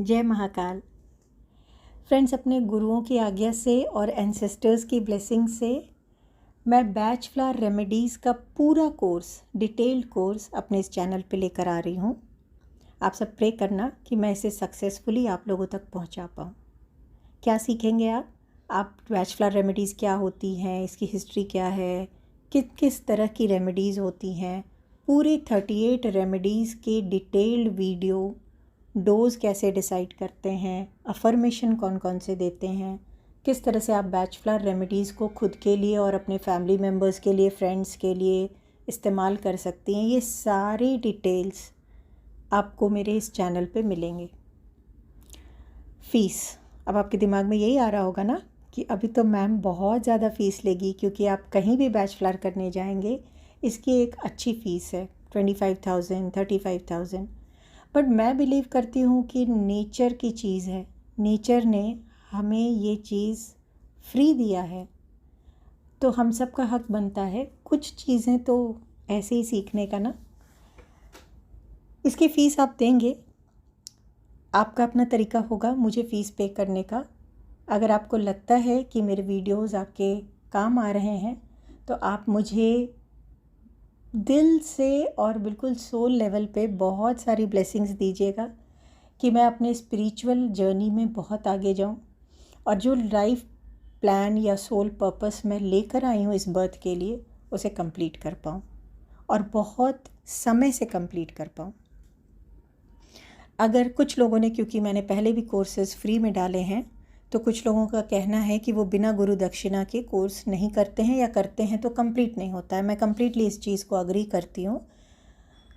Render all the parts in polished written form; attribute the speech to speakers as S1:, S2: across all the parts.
S1: जय महाकाल। फ्रेंड्स, अपने गुरुओं की आज्ञा से और एंसेस्टर्स की ब्लेसिंग से मैं बैच फ्लावर रेमेडीज़ का पूरा कोर्स, डिटेल्ड कोर्स अपने इस चैनल पे लेकर आ रही हूँ। आप सब प्रे करना कि मैं इसे सक्सेसफुली आप लोगों तक पहुँचा पाऊँ। क्या सीखेंगे आप बैच फ्लावर रेमेडीज़ क्या होती हैं, इसकी हिस्ट्री क्या है, किस तरह की रेमेडीज़ होती हैं, पूरे 38 रेमेडीज़ के डिटेल्ड वीडियो, डोज कैसे डिसाइड करते हैं, अफर्मेशन कौन कौन से देते हैं, किस तरह से आप बैच फ्लावर रेमेडीज़ को खुद के लिए और अपने फैमिली मेम्बर्स के लिए, फ्रेंड्स के लिए इस्तेमाल कर सकती हैं, ये सारी डिटेल्स आपको मेरे इस चैनल पे मिलेंगे। फ़ीस, अब आपके दिमाग में यही आ रहा होगा ना कि अभी तो मैम बहुत ज़्यादा फ़ीस लेगी, क्योंकि आप कहीं भी बैच फ्लावर करने जाएंगे इसकी एक अच्छी फ़ीस है 25,000 35,000। बट मैं बिलीव करती हूँ कि नेचर की चीज़ है, नेचर ने हमें ये चीज़ फ्री दिया है, तो हम सब का हक बनता है कुछ चीज़ें तो ऐसे ही सीखने का ना। इसकी फ़ीस आप देंगे, आपका अपना तरीका होगा मुझे फ़ीस पे करने का। अगर आपको लगता है कि मेरे वीडियोस आपके काम आ रहे हैं तो आप मुझे दिल से और बिल्कुल सोल लेवल पे बहुत सारी ब्लेसिंग्स दीजिएगा कि मैं अपने स्पिरिचुअल जर्नी में बहुत आगे जाऊं और जो लाइफ प्लान या सोल पर्पस मैं लेकर आई हूँ इस बर्थ के लिए उसे कंप्लीट कर पाऊँ और बहुत समय से कंप्लीट कर पाऊँ। अगर कुछ लोगों ने, क्योंकि मैंने पहले भी कोर्सेज़ फ्री में डाले हैं, तो कुछ लोगों का कहना है कि वो बिना गुरु दक्षिणा के कोर्स नहीं करते हैं या करते हैं तो कंप्लीट नहीं होता है। मैं कंप्लीटली इस चीज़ को अग्री करती हूँ।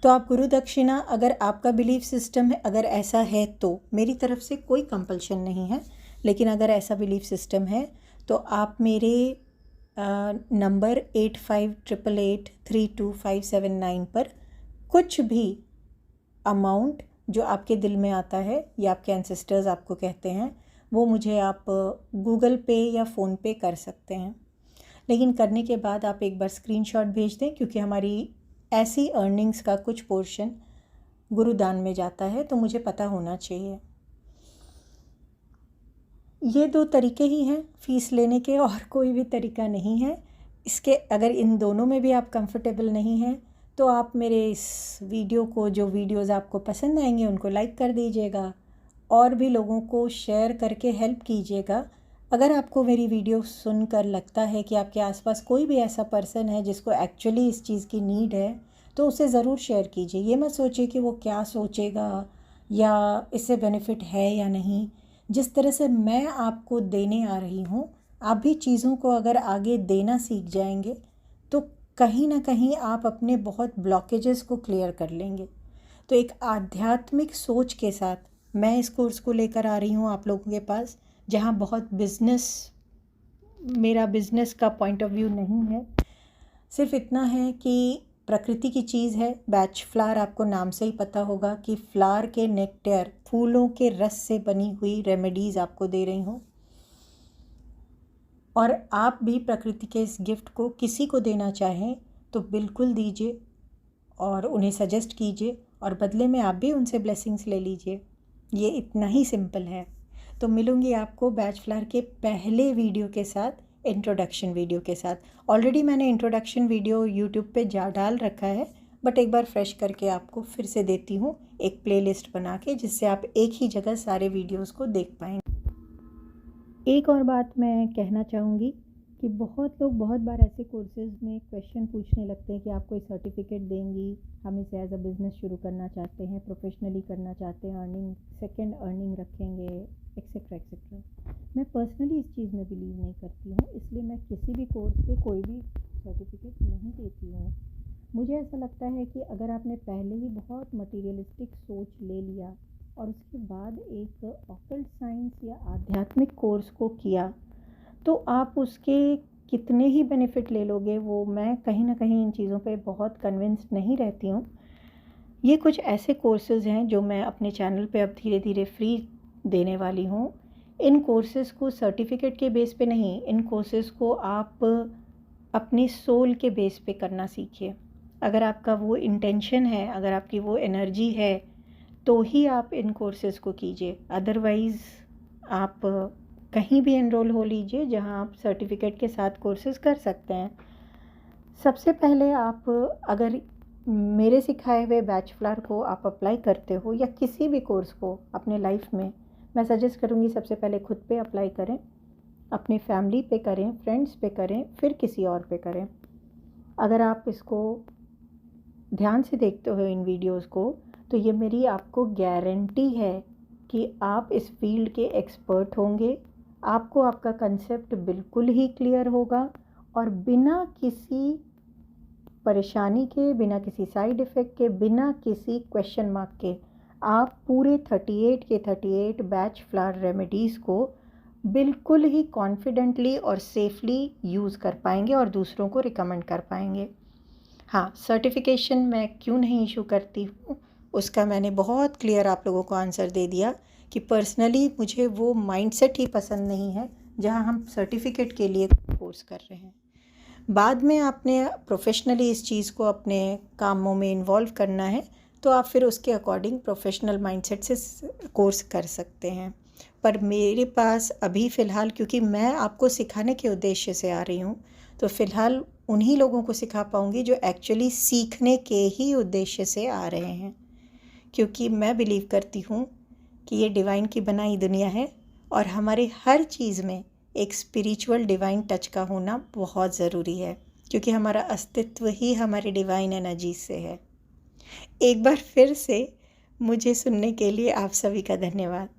S1: तो आप गुरु दक्षिणा, अगर आपका बिलीफ सिस्टम है, अगर ऐसा है तो मेरी तरफ से कोई कंपल्शन नहीं है, लेकिन अगर ऐसा बिलीफ सिस्टम है तो आप मेरे नंबर 8588832579 पर कुछ भी अमाउंट जो आपके दिल में आता है या आपके एंसेस्टर्स आपको कहते हैं वो मुझे आप गूगल पे या फ़ोन पे कर सकते हैं। लेकिन करने के बाद आप एक बार स्क्रीनशॉट भेज दें, क्योंकि हमारी ऐसी अर्निंग्स का कुछ पोर्शन गुरुदान में जाता है, तो मुझे पता होना चाहिए। ये 2 तरीके ही हैं फ़ीस लेने के, और कोई भी तरीका नहीं है इसके। अगर इन दोनों में भी आप कंफर्टेबल नहीं हैं तो आप मेरे इस वीडियो को, जो वीडियोस आपको पसंद आएंगे उनको लाइक कर दीजिएगा और भी लोगों को शेयर करके हेल्प कीजिएगा। अगर आपको मेरी वीडियो सुनकर लगता है कि आपके आसपास कोई भी ऐसा पर्सन है जिसको एक्चुअली इस चीज़ की नीड है तो उसे ज़रूर शेयर कीजिए। ये मत सोचिए कि वो क्या सोचेगा या इससे बेनिफिट है या नहीं। जिस तरह से मैं आपको देने आ रही हूँ, आप भी चीज़ों को अगर आगे देना सीख जाएंगे तो कहीं ना कहीं आप अपने बहुत ब्लॉकेजेस को क्लियर कर लेंगे। तो एक आध्यात्मिक सोच के साथ मैं इस कोर्स को लेकर आ रही हूँ आप लोगों के पास, जहाँ बहुत मेरा बिज़नेस का पॉइंट ऑफ व्यू नहीं है। सिर्फ इतना है कि प्रकृति की चीज़ है। बैच फ्लावर, आपको नाम से ही पता होगा कि फ्लावर के नेक्टर, फूलों के रस से बनी हुई रेमेडीज़ आपको दे रही हूँ। और आप भी प्रकृति के इस गिफ्ट को किसी को देना चाहें तो बिल्कुल दीजिए और उन्हें सजेस्ट कीजिए, और बदले में आप भी उनसे ब्लेसिंग्स ले लीजिए। ये इतना ही सिंपल है। तो मिलूँगी आपको बैच फ्लावर के पहले वीडियो के साथ, इंट्रोडक्शन वीडियो के साथ। ऑलरेडी मैंने इंट्रोडक्शन वीडियो यूट्यूब पे डाल रखा है, बट एक बार फ्रेश करके आपको फिर से देती हूँ एक प्लेलिस्ट बना के, जिससे आप एक ही जगह सारे वीडियोस को देख पाएंगे। एक और बात मैं कहना चाहूँगी कि बहुत लोग बहुत बार ऐसे कोर्सेज़ में क्वेश्चन पूछने लगते हैं कि आप कोई सर्टिफिकेट देंगी, हम इसे एज अ बिज़नेस शुरू करना चाहते हैं, प्रोफेशनली करना चाहते हैं, अर्निंग, सेकंड अर्निंग रखेंगे, एक्सेट्रा एक्सेट्रा। मैं पर्सनली इस चीज़ में बिलीव नहीं करती हूँ, इसलिए मैं किसी भी कोर्स पे कोई भी सर्टिफिकेट नहीं देती हूँ। मुझे ऐसा लगता है कि अगर आपने पहले ही बहुत मटीरियलिस्टिक सोच ले लिया और उसके बाद एक ऑकल्ट साइंस या आध्यात्मिक कोर्स को किया तो आप उसके कितने ही बेनिफिट ले लोगे, वो मैं कहीं ना कहीं इन चीज़ों पे बहुत कन्विंस्ड नहीं रहती हूँ। ये कुछ ऐसे कोर्सेज़ हैं जो मैं अपने चैनल पे अब धीरे धीरे फ्री देने वाली हूँ। इन कोर्सेज़ को सर्टिफिकेट के बेस पे नहीं, इन कोर्सेज़ को आप अपनी सोल के बेस पे करना सीखिए। अगर आपका वो इंटेंशन है, अगर आपकी वो एनर्जी है, तो ही आप इन कोर्सेज़ को कीजिए। अदरवाइज़ आप कहीं भी एनरोल हो लीजिए जहां आप सर्टिफिकेट के साथ कोर्सेज़ कर सकते हैं। सबसे पहले आप अगर मेरे सिखाए हुए बैचलर को आप अप्लाई करते हो या किसी भी कोर्स को अपने लाइफ में, मैं सजेस्ट करूँगी सबसे पहले खुद पे अप्लाई करें, अपनी फैमिली पे करें, फ्रेंड्स पे करें, फिर किसी और पे करें। अगर आप इसको ध्यान से देखते हो इन वीडियोस को, तो ये मेरी आपको गारंटी है कि आप इस फील्ड के एक्सपर्ट होंगे, आपको आपका कंसेप्ट बिल्कुल ही क्लियर होगा और बिना किसी परेशानी के, बिना किसी साइड इफ़ेक्ट के, बिना किसी क्वेश्चन मार्क के आप पूरे 38 के 38 बैच फ्लावर रेमेडीज़ को बिल्कुल ही कॉन्फिडेंटली और सेफली यूज़ कर पाएंगे और दूसरों को रिकमेंड कर पाएंगे। हाँ, सर्टिफिकेशन मैं क्यों नहीं इशू करती हूँ, उसका मैंने बहुत क्लियर आप लोगों को आंसर दे दिया कि पर्सनली मुझे वो माइंडसेट ही पसंद नहीं है जहाँ हम सर्टिफिकेट के लिए कोर्स कर रहे हैं। बाद में आपने प्रोफेशनली इस चीज़ को अपने कामों में इन्वॉल्व करना है तो आप फिर उसके अकॉर्डिंग प्रोफेशनल माइंडसेट से कोर्स कर सकते हैं। पर मेरे पास अभी फ़िलहाल, क्योंकि मैं आपको सिखाने के उद्देश्य से आ रही हूँ, तो फ़िलहाल उन्हीं लोगों को सिखा पाऊँगी जो एक्चुअली सीखने के ही उद्देश्य से आ रहे हैं, क्योंकि मैं बिलीव करती हूँ कि ये डिवाइन की बनाई दुनिया है और हमारे हर चीज़ में एक स्पिरिचुअल डिवाइन टच का होना बहुत ज़रूरी है, क्योंकि हमारा अस्तित्व ही हमारी डिवाइन एनर्जी से है। एक बार फिर से मुझे सुनने के लिए आप सभी का धन्यवाद।